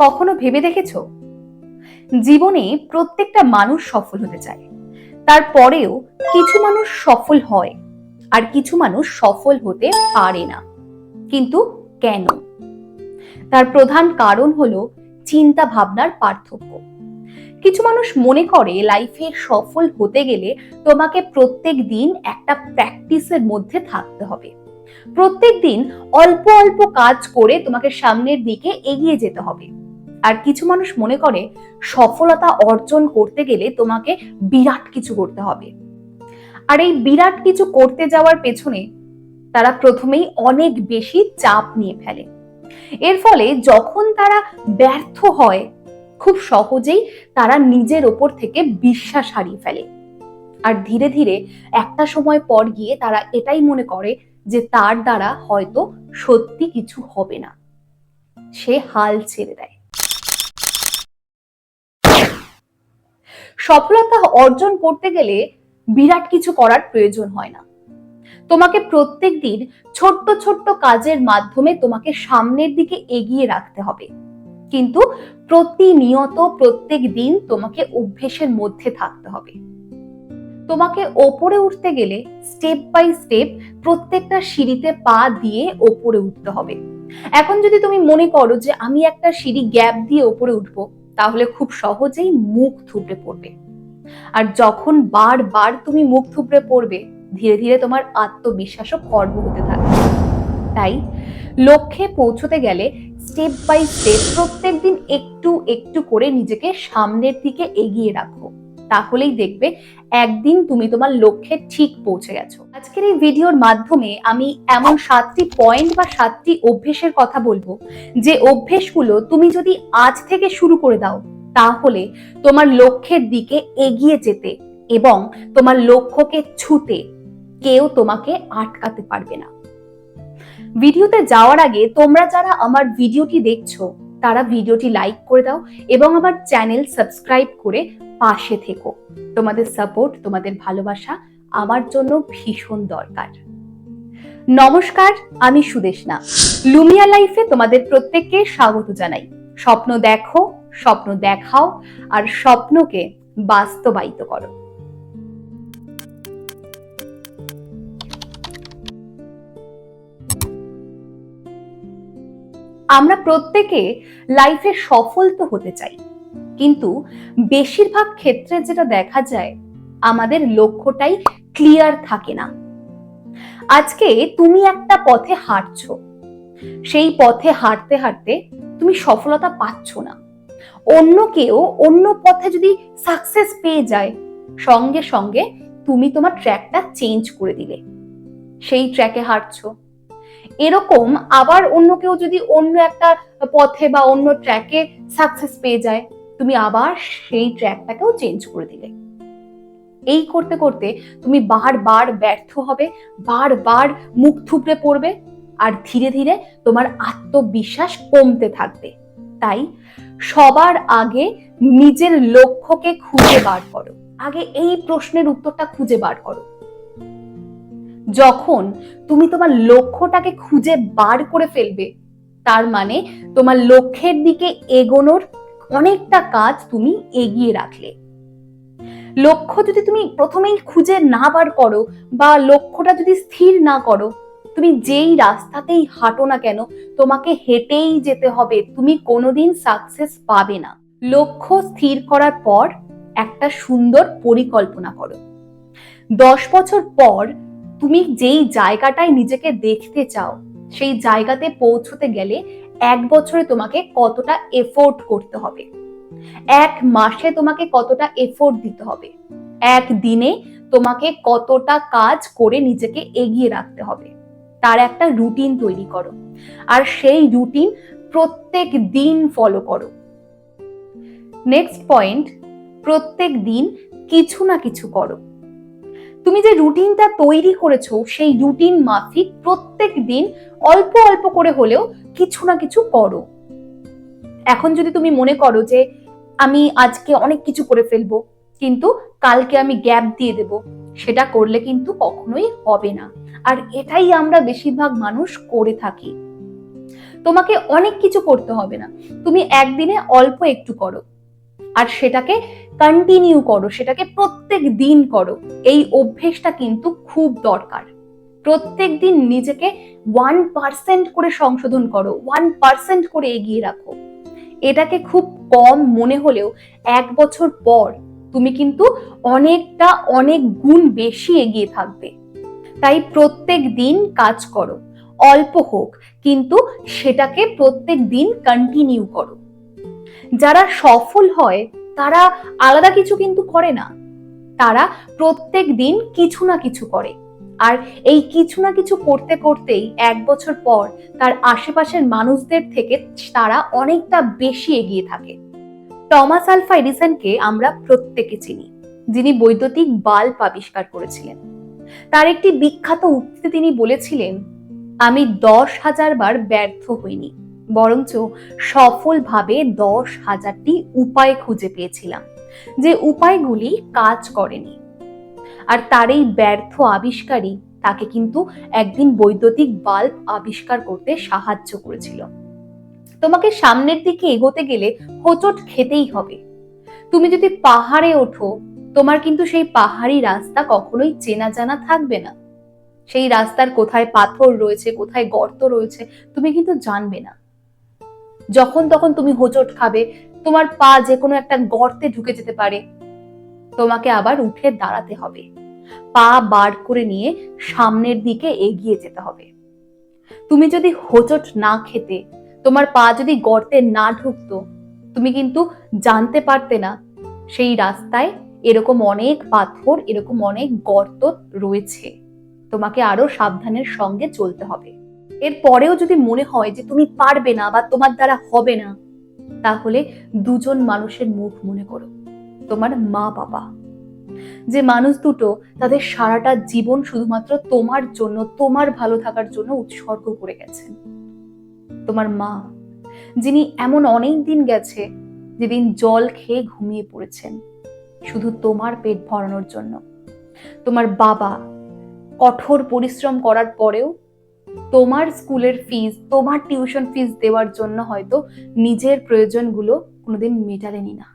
কখনো ভেবে দেখেছো জীবনে প্রত্যেকটা মানুষ সফল হতে চায়, তারপরেও কিছু মানুষ সফল হয় আর কিছু মানুষ সফল হতে পারে না। কিন্তু কেন? তার প্রধান কারণ হলো চিন্তা ভাবনার পার্থক্য। কিছু মানুষ মনে করে লাইফে সফল হতে গেলে তোমাকে প্রত্যেক দিন একটা প্র্যাকটিসের মধ্যে থাকতে হবে, প্রত্যেক দিন অল্প অল্প কাজ করে তোমাকে সামনের দিকে এগিয়ে যেতে হবে। আর কিছু মানুষ মনে করে সফলতা অর্জন করতে গেলে তোমাকে বিরাট কিছু করতে হবে। আর এই বিরাট কিছু করতে যাওয়ার পেছনে তারা প্রথমেই অনেক বেশি চাপ নিয়ে ফেলে। এর ফলে যখন তারা ব্যর্থ হয়, খুব সহজেই তারা নিজের ওপর থেকে বিশ্বাস হারিয়ে ফেলে। আর ধীরে ধীরে একটা সময় পর গিয়ে তারা এটাই মনে করে যে তার দ্বারা হয়তো সত্যি কিছু হবে না, সে হাল ছেড়ে দেয়। সফলতা অর্জন করতে গেলে বিরাট কিছু করার প্রয়োজন হয় না। তোমাকে প্রত্যেক দিন ছোট্ট ছোট্ট কাজের মাধ্যমে তোমাকে সামনের দিকে এগিয়ে রাখতে হবে, কিন্তু প্রতিনিয়ত প্রত্যেক দিন তোমাকে অভ্যেসের মধ্যে থাকতে হবে। তোমাকে ওপরে উঠতে গেলে স্টেপ বাই স্টেপ প্রত্যেকটা সিঁড়িতে পা দিয়ে ওপরে উঠতে হবে। এখন যদি তুমি মনে করো যে আমি একটা সিঁড়ি গ্যাপ দিয়ে ওপরে উঠবো, তাহলে খুব সহজেই মুখ থুবড়ে পড়বে। আর যখন বারবার তুমি মুখ থুবড়ে পড়বে, ধীরে ধীরে তোমার আত্মবিশ্বাসও খর্ব হতে থাকবে। তাই লক্ষ্যে পৌঁছতে গেলে স্টেপ বাই স্টেপ প্রত্যেকদিন একটু একটু করে নিজেকে সামনের দিকে এগিয়ে রাখো, তাহলেই দেখবে একদিন তুমি তোমার লক্ষ্যে ঠিক পৌঁছে গেছো। আজকের এই ভিডিওর মাধ্যমে আমি এমন 7টি পয়েন্ট বা 7টি অভ্যেসের কথা বলবো, যে অভ্যেসগুলো তুমি যদি আজ থেকে শুরু করে দাও, তাহলে তোমার লক্ষ্যের দিকে এগিয়ে যেতে এবং তোমার লক্ষ্যকে ছুঁতে কেউ তোমাকে আটকাতে পারবে না। ভিডিওতে যাওয়ার আগে তোমরা যারা আমার ভিডিওটি দেখছো, তারা ভিডিওটি লাইক করে দাও এবং আমার চ্যানেল সাবস্ক্রাইব করে পাশে থেকো। তোমাদের সাপোর্ট, তোমাদের ভালোবাসা আমার জন্য ভীষণ দরকার। নমস্কার, আমি সুদেশনা। লুমিয়া লাইফে তোমাদের প্রত্যেককে স্বাগত জানাই। স্বপ্ন দেখো, স্বপ্ন দেখাও আর স্বপ্নকে বাস্তবায়িত করো। আমরা প্রত্যেকে লাইফে সফল তো হতে চাই, কিন্তু বেশিরভাগ ক্ষেত্রে যেটা দেখা যায়, আমাদের লক্ষ্যটাই ক্লিয়ার থাকে না। আজকে তুমি একটা পথে হাঁটছো, সেই পথে হাঁটতে হাঁটতে তুমি সফলতা পাচ্ছ না। অন্য কেউ অন্য পথে যদি সাকসেস পেয়ে যায়, সঙ্গে সঙ্গে তুমি তোমার ট্র্যাকটা চেঞ্জ করে দিলে, সেই ট্র্যাকে হাঁটছো। এরকম আবার অন্য কেউ যদি অন্য একটা পথে বা অন্য ট্র্যাকে সাকসেস পেয়ে যায়, তুমি আবার সেই ট্র্যাকটাকেও চেঞ্জ করে দিলে। এই করতে করতে তুমি বারবার ব্যর্থ হবে, বারবার মুখ থুবড়ে পড়বে, আর ধীরে ধীরে তোমার আত্মবিশ্বাস কমতে থাকবে। তাই সবার আগে নিজের লক্ষ্যকে খুঁজে বার করো। আগে এই প্রশ্নের উত্তরটা খুঁজে বার করো। যখন তুমি তোমার লক্ষ্যটাকে খুঁজে বার করে ফেলবে, তার মানে তোমার লক্ষ্যের দিকে এগোনোর অনেকটা কাজ তুমি এগিয়ে রাখলে। লক্ষ্য যদি তুমি প্রথমেই খুঁজে না বার করো বা লক্ষ্যটা যদি স্থির না করো, তুমি যেই রাস্তাতেই হাঁটো না কেন, তোমাকে হেঁটেই যেতে হবে, তুমি কোনোদিন সাকসেস পাবে না। লক্ষ্য স্থির করার পর একটা সুন্দর পরিকল্পনা করো। 10 বছর পর তুমি যেই জায়গাটায় নিজেকে দেখতে চাও, সেই জায়গাতে পৌঁছতে গেলে 1 বছরে তোমাকে কতটা এফোর্ট করতে হবে, 1 মাসে তোমাকে কতটা এফোর্ট দিতে হবে, 1 দিনে তোমাকে কতটা কাজ করে নিজেকে এগিয়ে রাখতে হবে, তার একটা রুটিন তৈরি করো। আর সেই রুটিন প্রত্যেক দিন ফলো করো। নেক্সট পয়েন্ট, প্রত্যেক দিন কিছু না কিছু করো। তুমি যে রুটিনটা তৈরি করেছো, সেই রুটিন মাফিক প্রত্যেক দিন অল্প অল্প করে হলেও কিছু না কিছু করো। এখন যদি তুমি মনে করো যে আমি আজকে অনেক কিছু করে ফেলবো, কিন্তু কালকে আমি গ্যাপ দিয়ে দেব, সেটা করলে কিন্তু কখনোই হবে না। আর এটাই আমরা বেশিরভাগ মানুষ করে থাকি। তোমাকে অনেক কিছু করতে হবে না, তুমি একদিনে অল্প একটু করো আর সেটাকে কন্টিনিউ করো, সেটাকে প্রত্যেক দিন করো। এই অভ্যেসটা কিন্তু খুব দরকার। প্রত্যেক দিন নিজেকে 1% করে সংশোধন করো, 1% করে এগিয়ে রাখো। এটাকে খুব কম মনে হলেও 1 বছর পর তুমি কিন্তু অনেক গুণ বেশি এগিয়ে থাকবে। তাই প্রত্যেক দিন কাজ করো, অল্প হোক কিন্তু সেটাকে প্রত্যেক দিন কন্টিনিউ করো। যারা সফল হয় তারা আলাদা কিছু কিন্তু করে না, তারা প্রত্যেক দিন কিছু না কিছু করে। আর এই কিছু না কিছু করতে করতেই 1 বছর পর তার আশেপাশের মানুষদের থেকে তারা অনেকটা বেশি এগিয়ে থাকে। টমাস আলভা এডিসনকে আমরা প্রত্যেকে চিনি, যিনি বৈদ্যুতিক বাল্ব আবিষ্কার করেছিলেন। তার একটি বিখ্যাত উক্তিতে তিনি বলেছিলেন, আমি 10,000 বার ব্যর্থ হইনি, বরঞ্চ সফলভাবে 10,000টি উপায় খুঁজে পেয়েছিলাম, যে উপায়গুলি কাজ করেনি। আর তার এই ব্যর্থ আবিষ্কারই তাকে কিন্তু একদিন বৈদ্যুতিক বাল্ব আবিষ্কার করতে সাহায্য করেছিল। তোমাকে সামনের দিকে এগোতে গেলে হোঁচট খেতেই হবে। তুমি যদি পাহাড়ে ওঠো, তোমার কিন্তু সেই পাহাড়ি রাস্তা কখনোই চেনা জানা থাকবে না। সেই রাস্তার কোথায় পাথর রয়েছে, কোথায় গর্ত রয়েছে, তুমি কিন্তু জানবে না। যখন তখন তুমি হোঁচট খাবে, তোমার পা যে কোনো একটা গর্তে ঢুকে যেতে পারে, তোমাকে আবার উঠে দাঁড়াতে হবে, পা বার করে নিয়ে সামনের দিকে এগিয়ে যেতে হবে। তুমি যদি হোঁচট না খেতে, তোমার পা যদি গর্তে না ঢুকতো, তুমি কিন্তু জানতে পারতে না সেই রাস্তায় এরকম অনেক পাথর, এরকম অনেক গর্ত রয়েছে। তোমাকে আরো সাবধানের সঙ্গে চলতে হবে। এর পরেও যদি মনে হয় যে তুমি পারবে না বা তোমার দ্বারা হবে না, তাহলে দুজন মানুষের মুখ মনে করো, তোমার মা বাবা, যে মানুষ দুটো তাদের সারাটা জীবন শুধুমাত্র তোমার জন্য, তোমার ভালো থাকার জন্য উৎসর্গ করে গেছেন। তোমার মা, যিনি এমন অনেক দিন গেছে যেদিন জল খেয়ে ঘুমিয়ে পড়েছেন শুধু তোমার পেট ভরানোর জন্য। তোমার বাবা কঠোর পরিশ্রম করার পরেও তোমার স্কুলের ফিস, তোমার টিউশন ফিস দেওয়ার জন্য হয়তো নিজের প্রয়োজনগুলো কোনোদিন মেটালেনি না।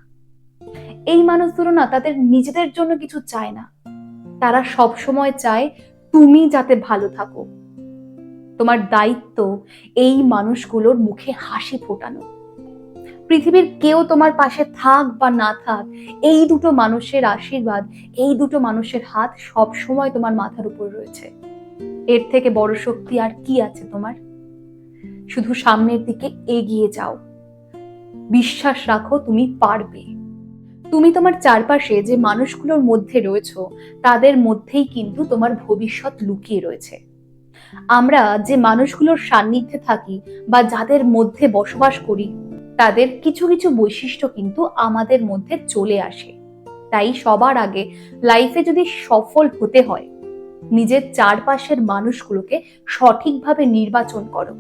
এই মানুষগুলো না তাদের নিজেদের জন্য কিছু চায় না, তারা সব সময় চায় তুমি যাতে ভালো থাকো। তোমার দায়িত্ব এই মানুষগুলোর মুখে হাসি ফোটানো। পৃথিবীর কেউ তোমার পাশে থাক বা না থাক, এই দুটো মানুষের আশীর্বাদ, এই দুটো মানুষের হাত সব সময় তোমার মাথার উপর রয়েছে। এর থেকে বড় শক্তি আর কি আছে তোমার? শুধু সামনের দিকে এগিয়ে যাও, বিশ্বাস রাখো তুমি পারবে। তুমি তোমার চারপাশে যে মানুষগুলোর মধ্যে রয়েছো, তাদের মধ্যেই কিন্তু তোমার ভবিষ্যৎ লুকিয়ে রয়েছে। আমরা যে মানুষগুলোর সান্নিধ্যে থাকি বা যাদের মধ্যে বসবাস করি, তাদের কিছু কিছু বৈশিষ্ট্য কিন্তু আমাদের মধ্যে চলে আসে। তাই সবার আগে লাইফে যদি সফল হতে হয়, নিজের চারপাশের মানুষগুলোকে সঠিকভাবে নির্বাচন করো।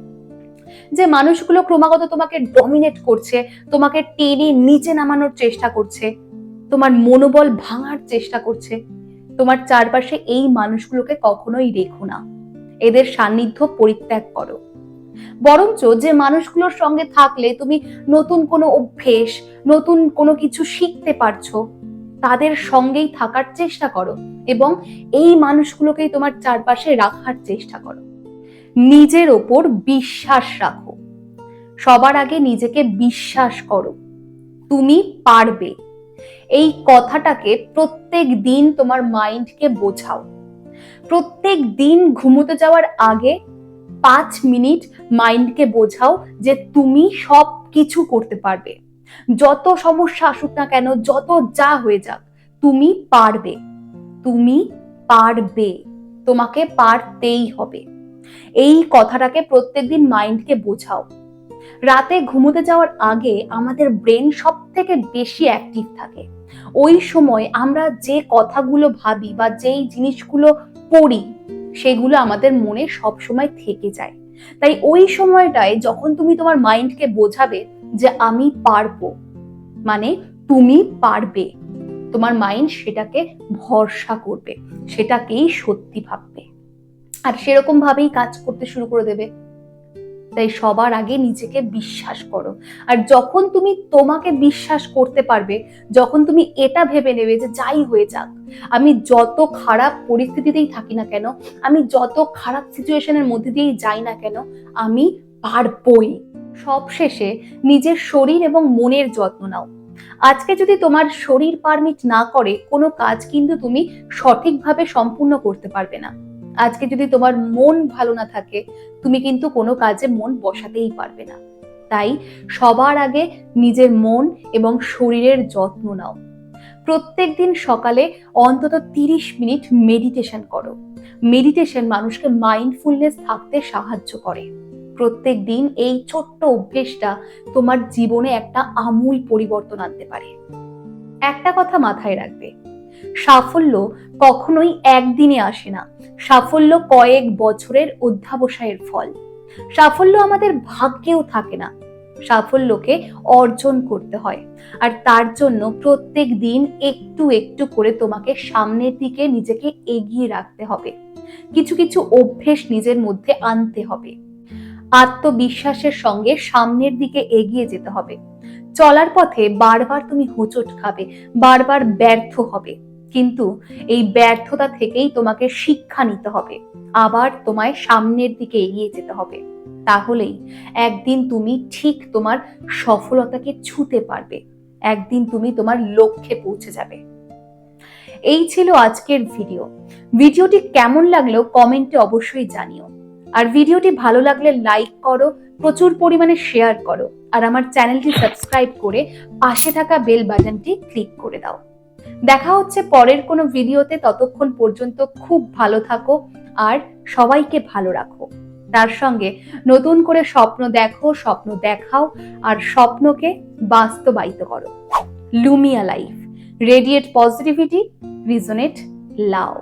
যে মানুষগুলো ক্রমাগত তোমাকে ডমিনেট করছে, তোমাকে টেনে নিচে নামানোর চেষ্টা করছে, তোমার মনোবল ভাঙার চেষ্টা করছে, তোমার চারপাশে এই মানুষগুলোকে কখনোই রেখো না, এদের সান্নিধ্য পরিত্যাগ করো। বরঞ্চ যে মানুষগুলোর সঙ্গে থাকলে তুমি নতুন কোনো অভ্যেস, নতুন কোনো কিছু শিখতে পারছো, তাদের সঙ্গেই থাকার চেষ্টা করো এবং এই মানুষগুলোকেই তোমার চারপাশে রাখার চেষ্টা করো। নিজের ওপর বিশ্বাস রাখো, সবার আগে নিজেকে বিশ্বাস করো, তুমি পারবে। এই কথাটাকে প্রত্যেক দিন তোমার মাইন্ডকে বোঝাও। প্রত্যেক দিন ঘুমোতে যাওয়ার আগে 5 মিনিট মাইন্ডকে বোঝাও যে তুমি সব কিছু করতে পারবে। যত সমস্যা আসুক না কেন, যত যা হয়ে যাক, তুমি পারবে, তুমি পারবে, তোমাকে পারতেই হবে। এই কথাটাকে প্রত্যেকদিন মাইন্ডকে বোঝাও। রাতে ঘুমোতে যাওয়ার আগে আমাদের ব্রেন সব থেকে বেশি অ্যাক্টিভ থাকে। ওই সময় আমরা যে কথাগুলো ভাবি বা যেই জিনিসগুলো পড়ি, সেগুলো আমাদের মনে সব সময় থেকে যায়। তাই ওই সময়টায় যখন তুমি তোমার মাইন্ডকে বোঝাবে যে আমি পারবো, মানে তুমি পারবে, তোমার মাইন্ড সেটাকে ভরসা করবে, সেটাকেই সত্যি ভাববে আর সেরকম ভাবেই কাজ করতে শুরু করে দেবে। তাই সবার আগে নিজেকে বিশ্বাস করো। আর যখন তুমি তোমাকে বিশ্বাস করতে পারবে, যখন তুমি এটা ভেবে নেবে যে যাই হয়ে যাক, আমি যত খারাপ পরিস্থিতিতেই থাকি না কেন, আমি যত খারাপ সিচুয়েশনের মধ্যে দিয়েই যাই না কেন, আমি পারবই। সবশেষে নিজের শরীর এবং মনের যত্ন নাও। আজকে যদি তোমার শরীর পারমিট না করে, কোনো কাজ কিন্তু তুমি সঠিকভাবে সম্পূর্ণ করতে পারবে না। আজকে যদি তোমার মন ভালো না থাকে, তুমি কিন্তু কোনো কাজে মন বসাতেই পারবে না। তাই সবার আগে নিজের মন এবং শরীরের যত্ন নাও। প্রত্যেকদিন সকালে অন্তত 30 মিনিট মেডিটেশন করো। মেডিটেশন মানুষকে মাইন্ডফুলনেস থাকতে সাহায্য করে। প্রত্যেক দিন এই ছোট্ট অভ্যেসটা তোমার জীবনে একটা আমূল পরিবর্তন আনতে পারে। একটা কথা মাথায় রাখবে, সাফল্য কখনোই একদিনে আসে না। সাফল্য কয়েক বছরের অধ্যবসায়ের ফল। সাফল্য আমাদের ভাগ্যেও থাকে না, সাফল্যকে অর্জন করতে হয়। আর তার জন্য প্রত্যেক দিন একটু একটু করে তোমাকে সামনের দিকে নিজেকে এগিয়ে রাখতে হবে। কিছু কিছু অভ্যেস নিজের মধ্যে আনতে হবে। আত্মবিশ্বাসের সঙ্গে সামনের দিকে এগিয়ে যেতে হবে। চলার পথে বারবার তুমি হোঁচট খাবে, বারবার ব্যর্থ হবে, কিন্তু এই ব্যর্থতা থেকেই তোমাকে শিক্ষা নিতে হবে। আবার তোমায় সামনের দিকে এগিয়ে যেতে হবে। তাহলেই একদিন তুমি ঠিক তোমার সফলতাকে ছুঁতে পারবে। একদিন তুমি তোমার লক্ষ্যে পৌঁছে যাবে। এই ছিল আজকের ভিডিও। ভিডিওটি কেমন লাগলো কমেন্টে অবশ্যই জানিও। আর ভিডিওটি ভালো লাগলে লাইক করো, প্রচুর পরিমাণে শেয়ার করো, আর আমার চ্যানেলটি সাবস্ক্রাইব করে পাশে থাকা বেল বাটনটি ক্লিক করে দাও। দেখা হচ্ছে পরের কোনো ভিডিওতে। ততক্ষণ পর্যন্ত খুব ভালো থাকো আর সবাইকে ভালো রাখো। তার সঙ্গে নতুন করে স্বপ্ন দেখো, স্বপ্ন দেখাও, আর স্বপ্নকে বাস্তবায়িত করো। লুমিয়া লাইফ, রেডিয়েট পজিটিভিটি, রিজনেট লাভ।